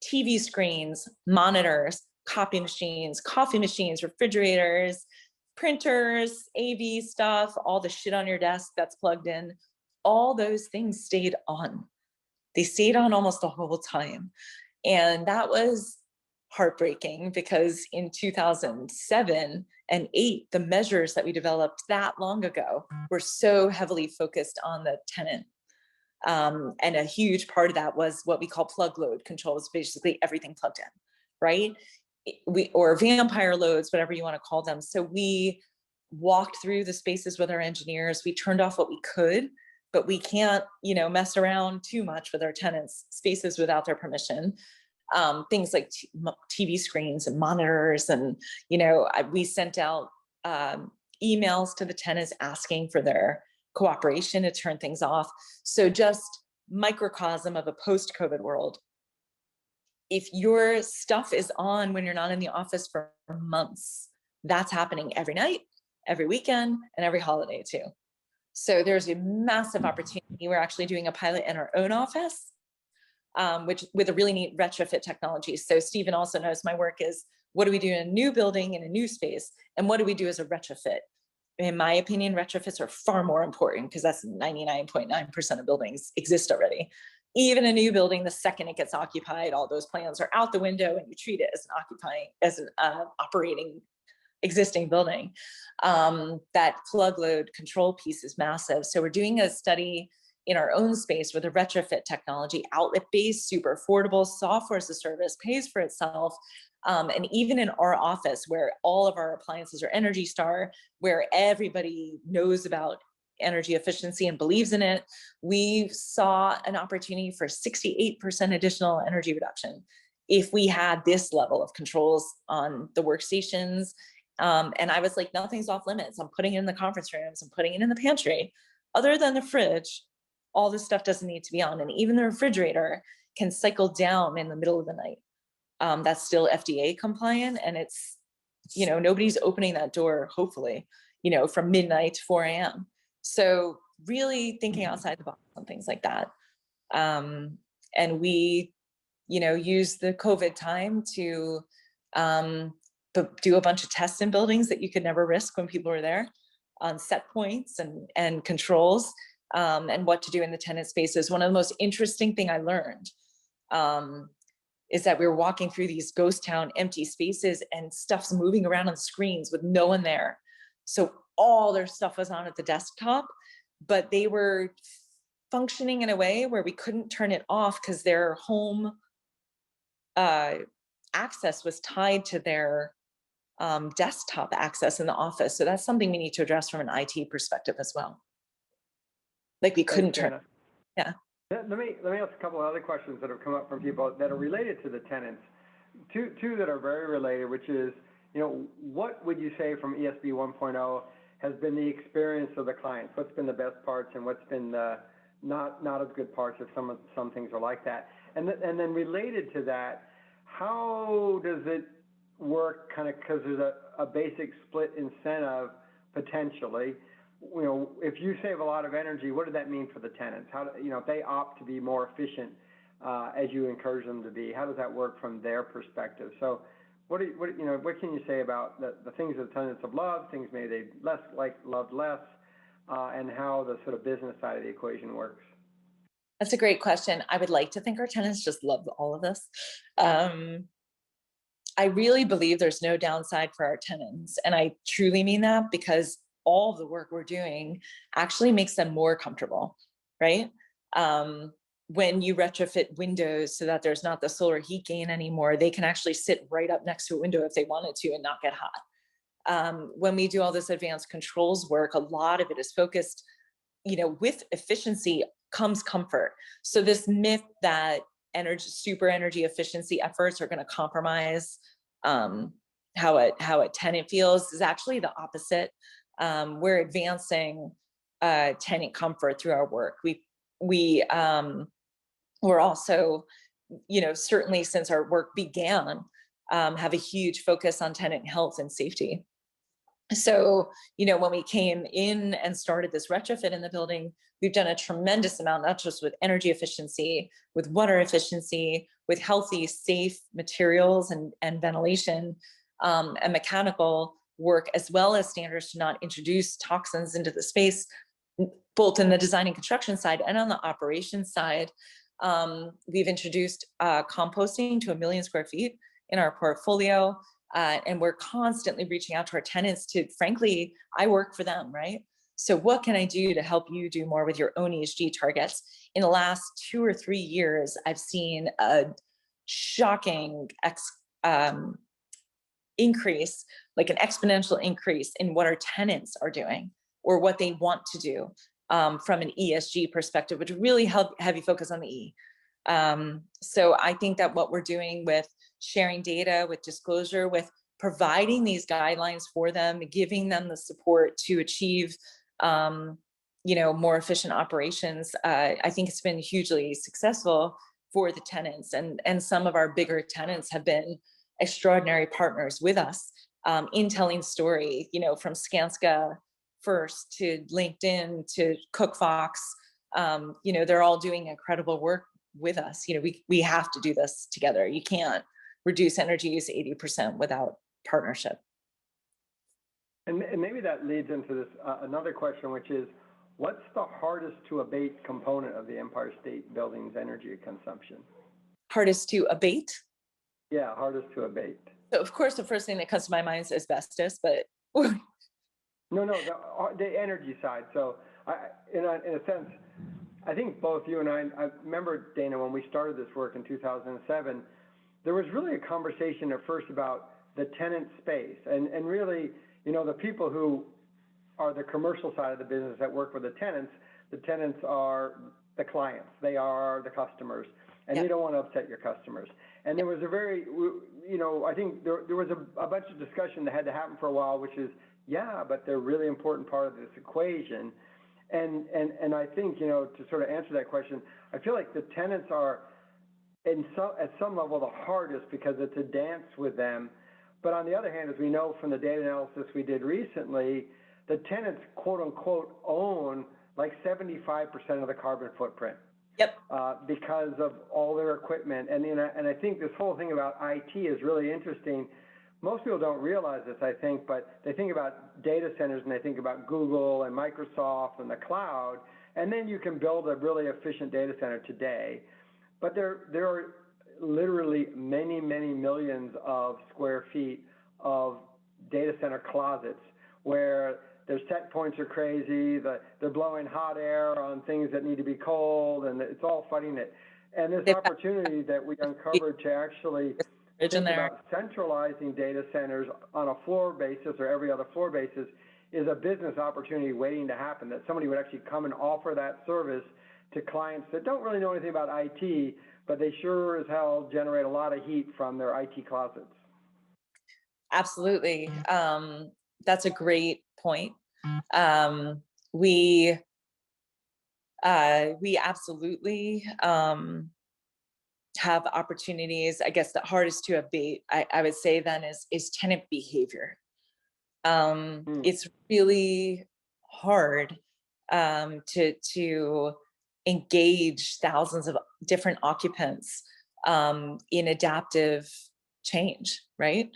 TV screens, monitors, copy machines, coffee machines, refrigerators, printers, AV stuff, all the shit on your desk that's plugged in, all those things stayed on. They stayed on almost the whole time. And that was heartbreaking because in 2007 and 2008, the measures that we developed that long ago were so heavily focused on the tenant. And a huge part of that was what we call plug load controls, basically everything plugged in, right? Or vampire loads, whatever you want to call them. So we walked through the spaces with our engineers. We turned off what we could, but we can't, mess around too much with our tenants' spaces without their permission. Things like TV screens and monitors, and we sent out emails to the tenants asking for their cooperation to turn things off. So just microcosm of a post-COVID world. If your stuff is on when you're not in the office for months, that's happening every night, every weekend, and every holiday too. So there's a massive opportunity. We're actually doing a pilot in our own office, which with a really neat retrofit technology. So Stephen also knows my work is what do we do in a new building, in a new space, and what do we do as a retrofit? In my opinion, retrofits are far more important because that's 99.9% of buildings exist already. Even a new building, the second it gets occupied, all those plans are out the window and you treat it as an operating existing building. That plug load control piece is massive. So we're doing a study in our own space with a retrofit technology, outlet-based, super affordable, software as a service, pays for itself. And even in our office, where all of our appliances are Energy Star, where everybody knows about energy efficiency and believes in it, we saw an opportunity for 68% additional energy reduction if we had this level of controls on the workstations. And I was like, nothing's off limits. I'm putting it in the conference rooms, I'm putting it in the pantry. Other than the fridge, all this stuff doesn't need to be on. And even the refrigerator can cycle down in the middle of the night. That's still FDA compliant. And it's, nobody's opening that door, hopefully, from midnight to 4 a.m. So really thinking outside the box on things like that. And we, use the COVID time to do a bunch of tests in buildings that you could never risk when people were there, on set points and controls, and what to do in the tenant spaces. One of the most interesting thing I learned is that we were walking through these ghost town empty spaces and stuff's moving around on screens with no one there. So all their stuff was on at the desktop, but they were functioning in a way where we couldn't turn it off because their home access was tied to their desktop access in the office. So that's something we need to address from an IT perspective as well. Like we couldn't turn. Yeah. Let me ask a couple of other questions that have come up from people that are related to the tenants. Two that are very related, which is, what would you say from ESB 1.0 has been the experience of the clients? What's been the best parts and what's been the not as good parts if some things are like that? And then related to that, how does it work kind of, because there's a basic split incentive potentially. If you save a lot of energy, what does that mean for the tenants? How, if they opt to be more efficient as you encourage them to be, how does that work from their perspective? So what can you say about the things that the tenants have loved, things maybe they loved less, and how the sort of business side of the equation works? That's a great question. I would like to think our tenants just love all of this. I really believe there's no downside for our tenants. And I truly mean that because all of the work we're doing actually makes them more comfortable, right? When you retrofit windows so that there's not the solar heat gain anymore, they can actually sit right up next to a window if they wanted to and not get hot. When we do all this advanced controls work, a lot of it is focused, with efficiency comes comfort. So this myth that super energy efficiency efforts are going to compromise how a tenant feels is actually the opposite. We're advancing tenant comfort through our work. We're also, certainly since our work began, have a huge focus on tenant health and safety. So, when we came in and started this retrofit in the building, we've done a tremendous amount, not just with energy efficiency, with water efficiency, with healthy, safe materials and ventilation, and mechanical work, as well as standards to not introduce toxins into the space, both in the design and construction side and on the operations side. We've introduced composting to 1 million square feet in our portfolio. And we're constantly reaching out to our tenants to, frankly, I work for them, right? So what can I do to help you do more with your own ESG targets? In the last 2 or 3 years, I've seen a shocking increase, like an exponential increase in what our tenants are doing or what they want to do from an ESG perspective, which really heavy focus on the E. So I think that what we're doing with sharing data, with disclosure, with providing these guidelines for them, giving them the support to achieve, more efficient operations, I think it's been hugely successful for the tenants. And some of our bigger tenants have been extraordinary partners with us in telling story, from Skanska first to LinkedIn to CookFox. They're all doing incredible work with us. We have to do this together. You can't reduce energy use 80% without partnership. And maybe that leads into this another question, which is, what's the hardest to abate component of the Empire State Building's energy consumption? Hardest to abate? Yeah, hardest to abate. So of course, the first thing that comes to my mind is asbestos, but No, the energy side. So in a sense, I think both you and I remember, Dana, when we started this work in 2007, there was really a conversation at first about the tenant space and really, the people who are the commercial side of the business that work with the tenants are the clients, they are the customers, and you don't want to upset your customers. And there was a very, I think there was a bunch of discussion that had to happen for a while, which is, but they're a really important part of this equation. And I think, to sort of answer that question, I feel like the tenants are at some level the hardest because it's a dance with them. But on the other hand, as we know from the data analysis we did recently, the tenants, quote unquote, own like 75% of the carbon footprint. Yep. Because of all their equipment. And I think this whole thing about IT is really interesting. Most people don't realize this, I think, but they think about data centers and they think about Google and Microsoft and the cloud, and then you can build a really efficient data center today. But there are literally many, many millions of square feet of data center closets where their set points are crazy, they're blowing hot air on things that need to be cold, and it's all fighting it. And this opportunity that we uncovered to actually think about centralizing data centers on a floor basis or every other floor basis is a business opportunity waiting to happen, that somebody would actually come and offer that service to clients that don't really know anything about IT, but they sure as hell generate a lot of heat from their IT closets. Absolutely. That's a great point. We absolutely have opportunities. I guess the hardest to abate, I would say then, is tenant behavior. It's really hard to engage thousands of different occupants in adaptive change, right?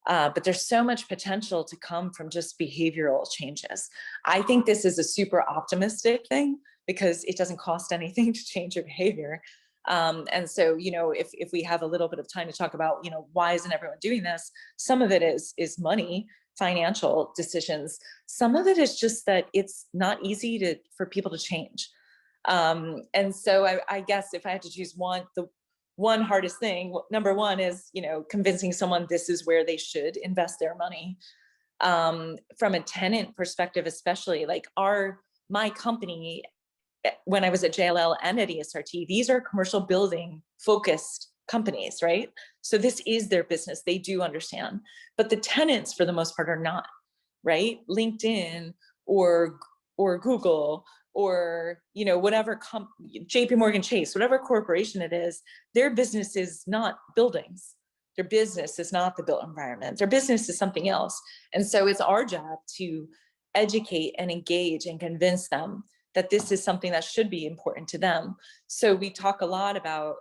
But there's so much potential to come from just behavioral changes. I think this is a super optimistic thing because it doesn't cost anything to change your behavior. And so, if we have a little bit of time to talk about, why isn't everyone doing this? Some of it is money, financial decisions. Some of it is just that it's not easy for people to change. And so I guess if I had to choose the one hardest thing, number one is, convincing someone this is where they should invest their money. From a tenant perspective, especially like my company, when I was at JLL and at ESRT, these are commercial building focused companies, right? So this is their business. They do understand, but the tenants for the most part are not, right? LinkedIn or Google or, whatever JP Morgan Chase, whatever corporation it is, their business is not buildings. Their business is not the built environment. Their business is something else. And so it's our job to educate and engage and convince them that this is something that should be important to them. So we talk a lot about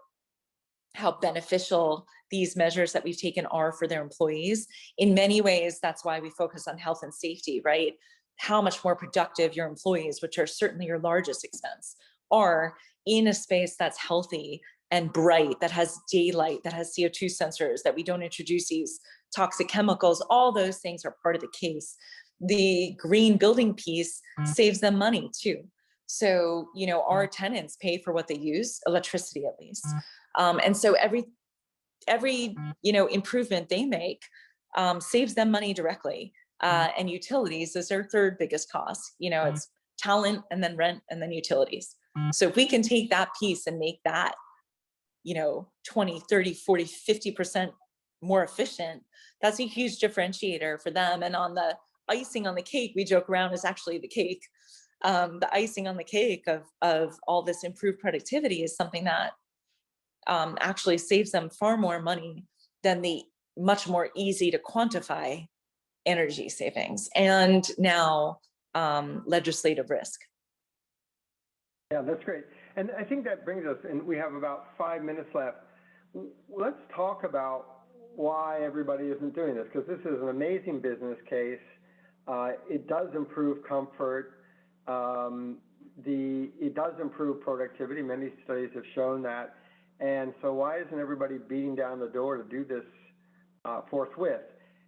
how beneficial these measures that we've taken are for their employees. In many ways, that's why we focus on health and safety, right? How much more productive your employees, which are certainly your largest expense, are in a space that's healthy and bright, that has daylight, that has CO2 sensors, that we don't introduce these toxic chemicals. All those things are part of the case. The green building piece saves them money too. So, our tenants pay for what they use, electricity at least. And so every improvement they make saves them money directly. And utilities is their third biggest cost. It's talent and then rent and then utilities. So if we can take that piece and make that, 20, 30, 40, 50% more efficient, that's a huge differentiator for them. And on the icing on the cake, we joke around, is actually the cake. The icing on the cake of all this improved productivity is something that actually saves them far more money than the much more easy to quantify energy savings and now legislative risk. Yeah, that's great. And I think that brings us, and we have about 5 minutes left. Let's talk about why everybody isn't doing this, because this is an amazing business case. It does improve comfort. It does improve productivity. Many studies have shown that. And so why isn't everybody beating down the door to do this forthwith?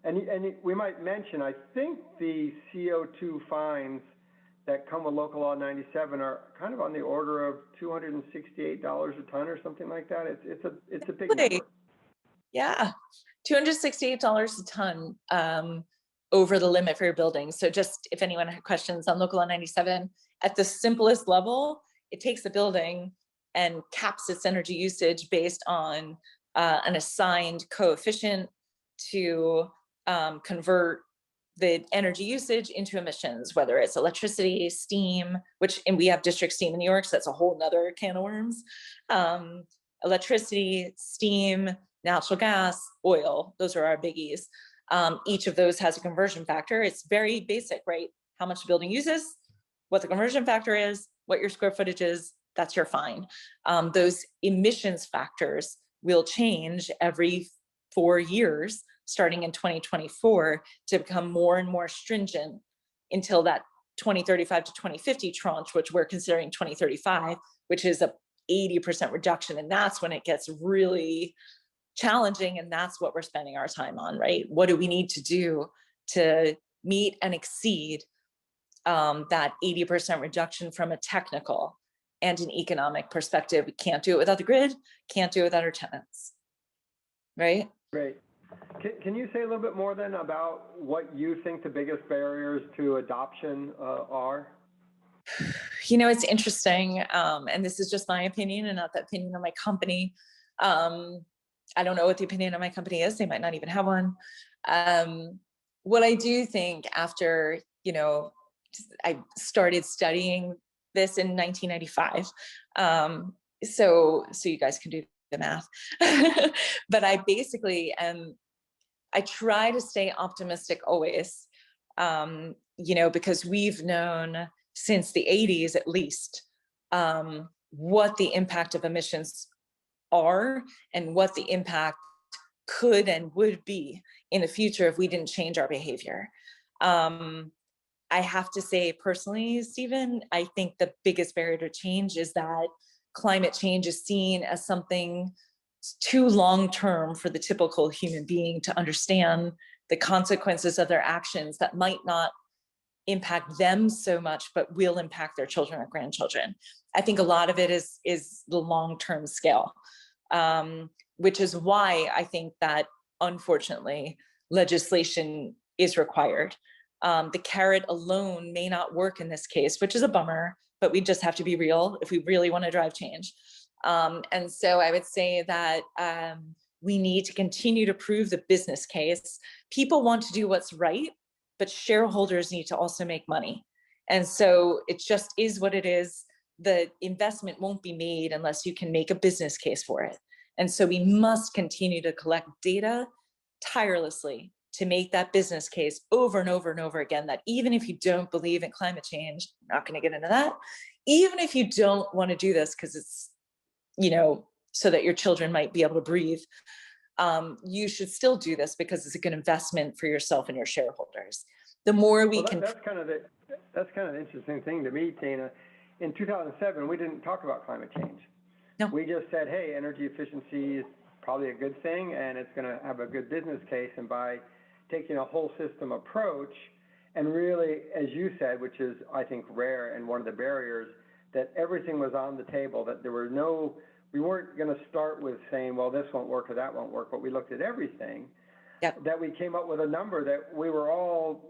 And we might mention, I think the CO2 fines that come with Local Law 97 are kind of on the order of $268 a ton or something like that. It's a big number. Yeah, $268 a ton over the limit for your building. So just if anyone had questions on Local Law 97, at the simplest level, it takes the building and caps its energy usage based on an assigned coefficient to convert the energy usage into emissions, whether it's electricity, steam, and we have district steam in New York, so that's a whole nother can of worms. Electricity, steam, natural gas, oil, those are our biggies. Each of those has a conversion factor. It's very basic, right? How much the building uses, what the conversion factor is, what your square footage is, that's your fine. Those emissions factors will change every 4 years, starting in 2024, to become more and more stringent until that 2035 to 2050 tranche, which we're considering 2035, which is a 80% reduction. And that's when it gets really challenging. And that's what we're spending our time on, right? What do we need to do to meet and exceed that 80% reduction from a technical and an economic perspective? We can't do it without the grid, can't do it without our tenants, right? Great. Can you say a little bit more then about what you think the biggest barriers to adoption are? You know, it's interesting, and this is just my opinion and not the opinion of my company. I don't know what the opinion of my company is. They might not even have one. What I do think after, I started studying this in 1995. So you guys can do the math. But I basically I try to stay optimistic always, because we've known since the 80s at least what the impact of emissions are and what the impact could and would be in the future if we didn't change our behavior. I have to say personally, Stephen, I think the biggest barrier to change is that climate change is seen as something too long-term for the typical human being to understand the consequences of their actions that might not impact them so much, but will impact their children or grandchildren. I think a lot of it is the long-term scale, which is why I think that, unfortunately, legislation is required. The carrot alone may not work in this case, which is a bummer, but we just have to be real if we really want to drive change. And so I would say that we need to continue to prove the business case. People want to do what's right, but shareholders need to also make money. And so it just is what it is. The investment won't be made unless you can make a business case for it. And so we must continue to collect data tirelessly to make that business case over and over and over again, that even if you don't believe in climate change, I'm not going to get into that, even if you don't want to do this because it's, so that your children might be able to breathe, you should still do this because it's a good investment for yourself and your shareholders. The more we can... That's kind of the interesting thing to me, Tina. In 2007, we didn't talk about climate change. No. We just said, hey, energy efficiency is probably a good thing and it's going to have a good business case. And by taking a whole system approach and really, as you said, which is, I think, rare and one of the barriers, that everything was on the table, that there were we weren't going to start with saying, well, this won't work or that won't work, but we looked at everything. Yep. That we came up with a number that we were all,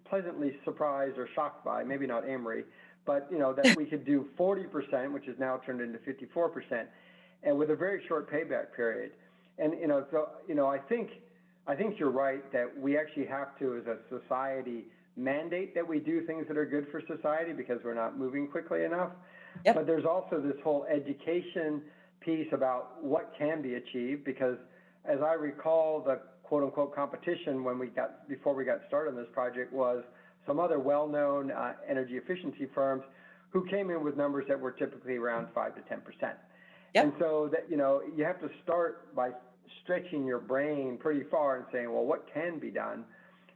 pleasantly surprised or shocked by, maybe not Amory, but, that we could do 40%, which is now turned into 54%, and with a very short payback period. And, I think you're right that we actually have to, as a society, mandate that we do things that are good for society because we're not moving quickly enough. Yep. But there's also this whole education piece about what can be achieved, because as I recall, the quote unquote competition before we got started on this project was some other well-known energy efficiency firms who came in with numbers that were typically around 5 to 10%. Yep. And so that, you have to start by stretching your brain pretty far and saying, well, what can be done?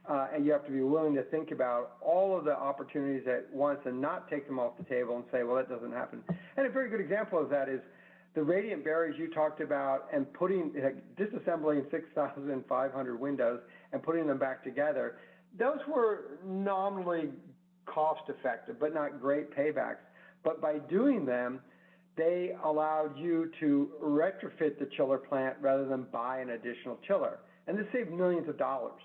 And you have to be willing to think about all of the opportunities at once and not take them off the table and say, well, that doesn't happen. And a very good example of that is the radiant barriers you talked about, and disassembling 6,500 windows and putting them back together. Those were nominally cost effective, but not great paybacks. But by doing them, they allowed you to retrofit the chiller plant rather than buy an additional chiller. And this saved millions of dollars.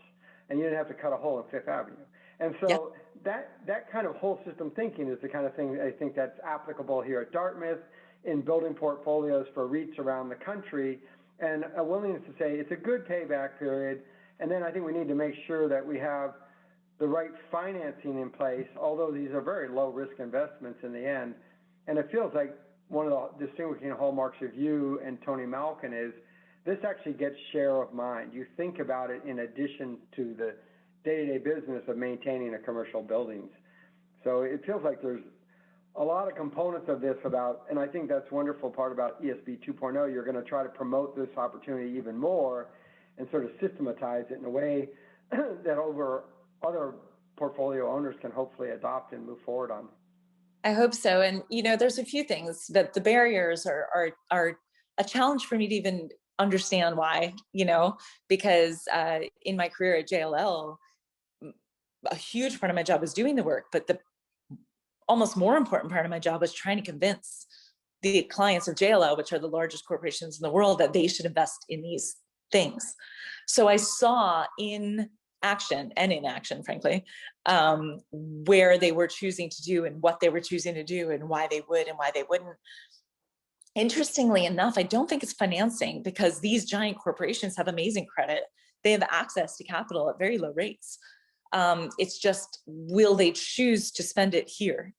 And you didn't have to cut a hole in Fifth Avenue. And so that kind of whole system thinking is the kind of thing I think that's applicable here at Dartmouth, in building portfolios for REITs around the country, and a willingness to say it's a good payback period. And then I think we need to make sure that we have the right financing in place, although these are very low risk investments in the end. And it feels like one of the distinguishing hallmarks of you and Tony Malkin is this actually gets share of mind. You think about it in addition to the day-to-day business of maintaining the commercial buildings. So it feels like there's a lot of components of this about, and I think that's wonderful part about ESB 2.0. You're going to try to promote this opportunity even more and sort of systematize it in a way that other portfolio owners can hopefully adopt and move forward on. I hope so. And, there's a few things that the barriers are a challenge for me to even understand why, because in my career at JLL, a huge part of my job was doing the work, but the almost more important part of my job was trying to convince the clients of JLL, which are the largest corporations in the world, that they should invest in these things. So I saw in action and inaction, frankly, where they were choosing to do and what they were choosing to do and why they would and why they wouldn't. Interestingly enough, I don't think it's financing, because these giant corporations have amazing credit. They have access to capital at very low rates. It's just, will they choose to spend it here?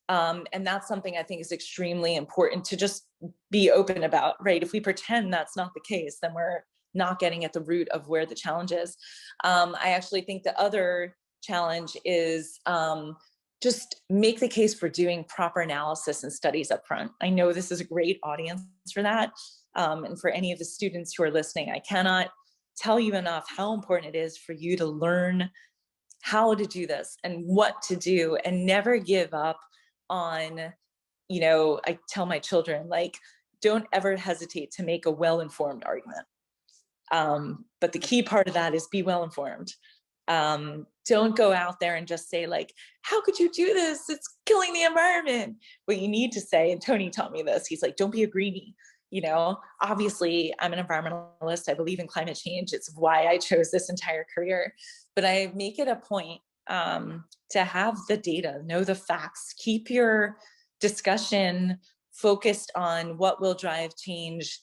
And that's something I think is extremely important to just be open about, right? If we pretend that's not the case, then we're not getting at the root of where the challenge is. I actually think the other challenge is just make the case for doing proper analysis and studies up front. I know this is a great audience for that. And for any of the students who are listening, I cannot tell you enough how important it is for you to learn how to do this and what to do, and never give up on, I tell my children, don't ever hesitate to make a well-informed argument. But the key part of that is be well-informed. Don't go out there and just say how could you do this? It's killing the environment. What you need to say, and Tony taught me this, he's like, don't be a greenie. Obviously I'm an environmentalist. I believe in climate change. It's why I chose this entire career, but I make it a point to have the data, know the facts, keep your discussion focused on what will drive change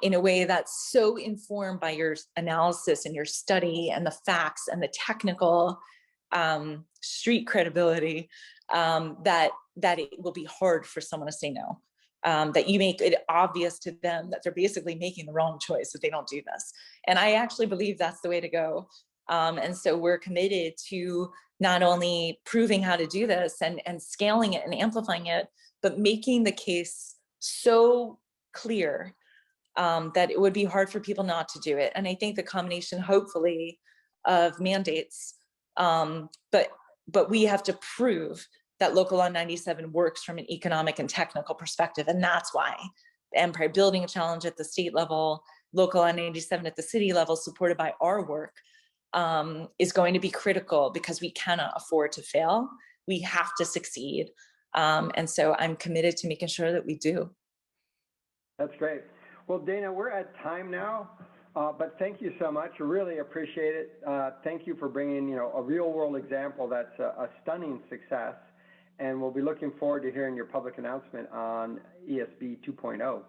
in a way that's so informed by your analysis and your study and the facts and the technical street credibility that it will be hard for someone to say no. That you make it obvious to them that they're basically making the wrong choice if they don't do this. And I actually believe that's the way to go. And so we're committed to not only proving how to do this and scaling it and amplifying it, but making the case so clear that it would be hard for people not to do it. And I think the combination, hopefully, of mandates, but we have to prove that Local Law 97 works from an economic and technical perspective. And that's why the Empire Building Challenge at the state level, Local Law 97 at the city level, supported by our work, is going to be critical, because we cannot afford to fail. We have to succeed. And so I'm committed to making sure that we do. That's great. Well, Dana, we're at time now, but thank you so much. I really appreciate it. Thank you for bringing, a real world example that's a stunning success. And we'll be looking forward to hearing your public announcement on ESB 2.0.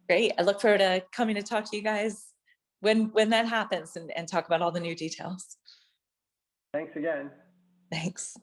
Great. I look forward to coming to talk to you guys when that happens and talk about all the new details. Thanks again. Thanks.